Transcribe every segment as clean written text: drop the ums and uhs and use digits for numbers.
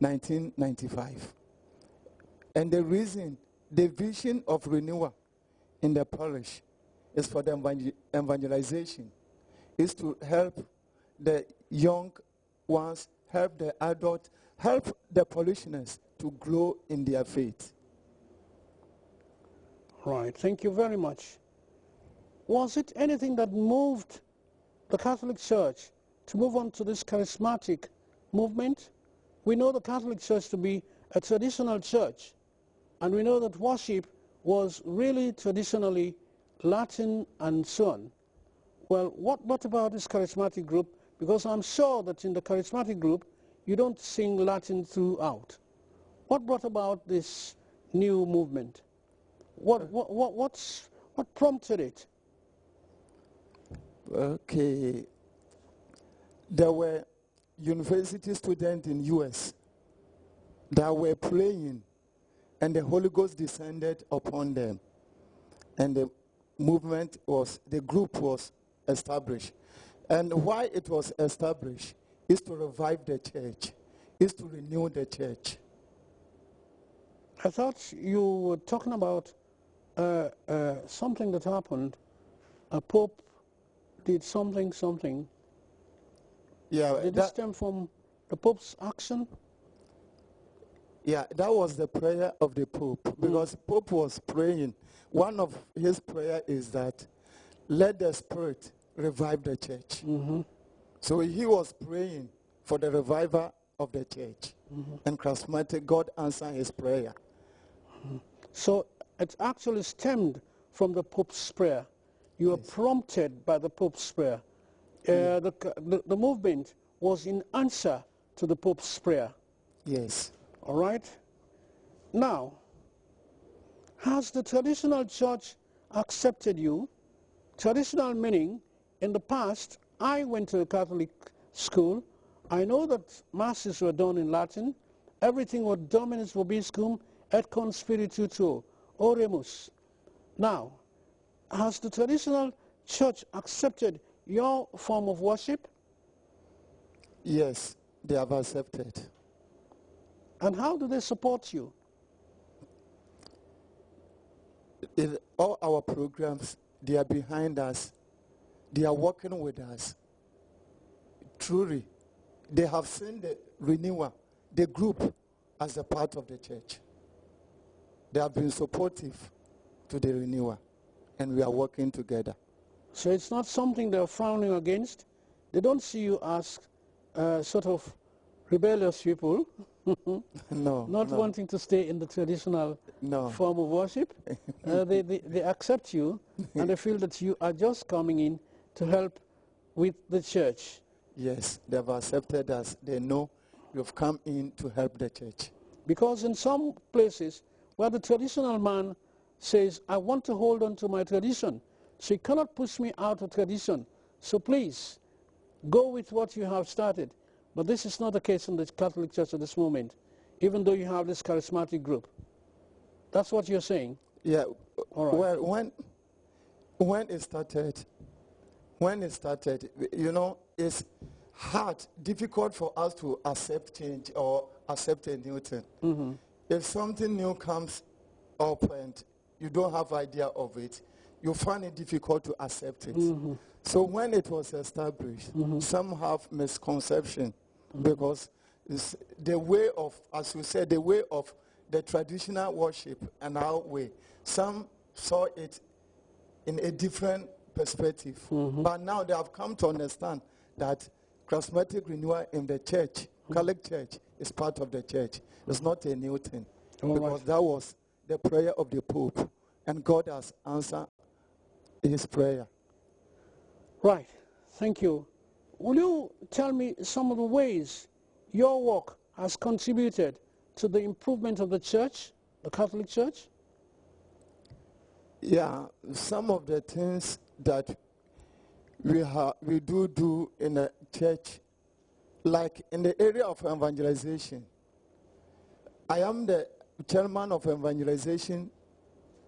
1995. And the reason, the vision of renewal in the parish is for the evangelization, is to help the young ones, help the adults, help the parishioners to grow in their faith. Right, thank you very much. Was it anything that moved the Catholic Church to move on to this charismatic movement? We know the Catholic Church to be a traditional church, and we know that worship was really traditionally Latin and so on. Well, what about this charismatic group? Because I'm sure that in the charismatic group, you don't sing Latin throughout. What brought about this new movement? What prompted it? Okay. There were university students in US that were praying, and the Holy Ghost descended upon them. And the group was established. And why it was established is to revive the church, is to renew the church. I thought you were talking about something that happened. A pope did something. Yeah, did this stem from the Pope's action? Yeah, that was the prayer of the Pope, because Pope was praying. One of his prayer is that, let the Spirit revive the church. So he was praying for the revival of the church. And charismatic, God answered his prayer. So it actually stemmed from the Pope's prayer. You were prompted by the Pope's prayer. The movement was in answer to the Pope's prayer. Yes. All right. Now, has the traditional church accepted you? Traditional meaning, in the past, I went to a Catholic school. I know that masses were done in Latin. Everything was Dominus vobiscum et con spiritu tuo, oremus. Now, has the traditional church accepted your form of worship? Yes, they have accepted. And how do they support you? In all our programs, they are behind us. They are working with us. Truly, they have seen the renewal, the group, as a part of the church. They have been supportive to the renewal, and we are working together. So it's not something they're frowning against? They don't see you as sort of rebellious people? No. Not wanting to stay in the traditional form of worship? They accept you, and they feel that you are just coming in to help with the church. Yes, they have accepted us. They know you've come in to help the church. Because in some places where the traditional man says, I want to hold on to my tradition, so you cannot push me out of tradition, so please go with what you have started. But this is not the case in the Catholic Church at this moment, even though you have this charismatic group. That's what you're saying? Yeah. All right. Well, when it started, you know, it's hard, difficult for us to accept change or accept a new thing. If something new comes up and you don't have idea of it, you find it difficult to accept it. So when it was established, some have misconception because it's the way of, as you said, the way of the traditional worship and our way. Some saw it in a different perspective. But now they have come to understand that charismatic renewal in the church, Catholic Church, is part of the church. It's not a new thing. Because that was the prayer of the Pope. And God has answered his prayer. Right. Thank you. Will you tell me some of the ways your work has contributed to the improvement of the church, the Catholic Church? Yeah, some of the things that we do in the church, like in the area of evangelization. I am the chairman of evangelization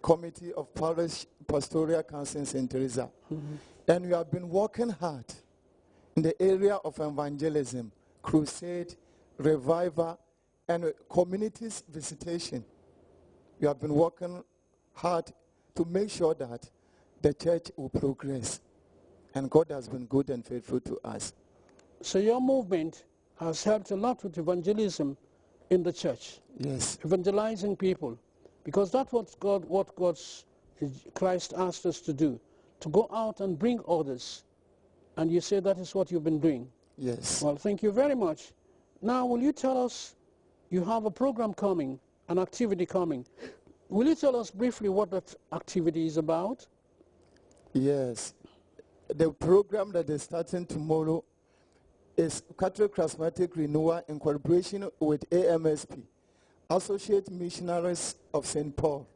committee of Parish Pastoral Council in St. Teresa. And we have been working hard in the area of evangelism, crusade, revival, and communities visitation. We have been working hard to make sure that the church will progress. And God has been good and faithful to us. So your movement has helped a lot with evangelism in the church. Yes. Evangelizing people. Because that's what Christ asked us to do, to go out and bring others. And you say that is what you've been doing. Yes. Well, thank you very much. Now, will you tell us, you have a program coming, an activity coming. Will you tell us briefly what that activity is about? Yes. The program that is starting tomorrow is Catholic Charismatic Renewal in collaboration with AMSP, Associate Missionaries of St. Paul.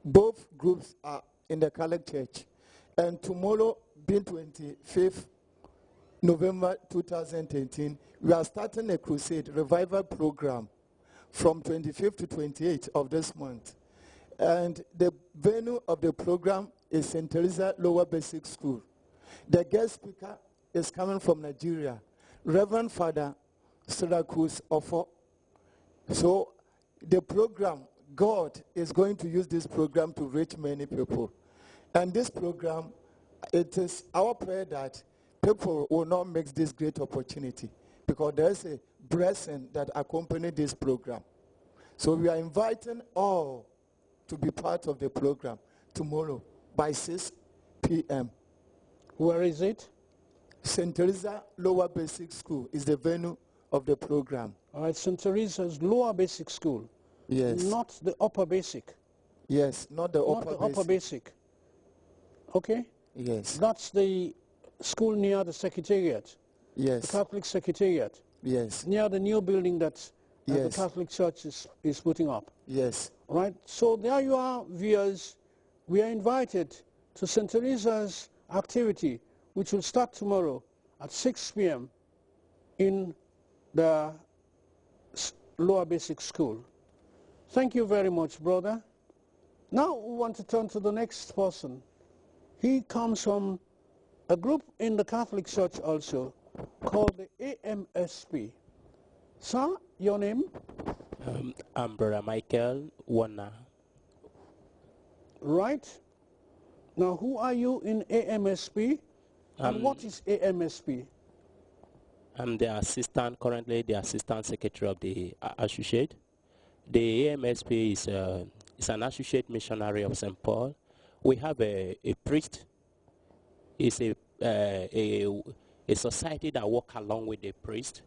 Both groups are in the Catholic Church. And tomorrow, being 25th November 2018, we are starting a crusade revival program from 25th to 28th of this month. And the venue of the program is St. Teresa Lower Basic School. The guest speaker is coming from Nigeria, Reverend Father Syracuse Ofo. So the program, God is going to use this program to reach many people. And this program, it is our prayer that people will not miss this great opportunity, because there is a blessing that accompanies this program. So we are inviting all to be part of the program tomorrow by 6 p.m. Where is it? St. Teresa Lower Basic School is the venue of the program. All right, St. Teresa's Lower Basic School. Yes. Not the upper basic. Yes, not the upper basic. Okay? Yes. That's the school near the Secretariat. Yes. The Catholic Secretariat. Yes. Near the new building that the Yes. Catholic Church is putting up. Yes. All right? So there you are, viewers. We are invited to St. Teresa's activity, which will start tomorrow at 6 p.m. in the Lower Basic School. Thank you very much, brother. Now we want to turn to the next person. He comes from a group in the Catholic Church also called the AMSP. Sir, your name? I'm Brother Michael Warner. Right. Now, who are you in AMSP? And what is AMSP? I'm currently the assistant secretary of the associate. The AMSP is an associate missionary of St. Paul. We have a priest. It's a society that works along with the priest.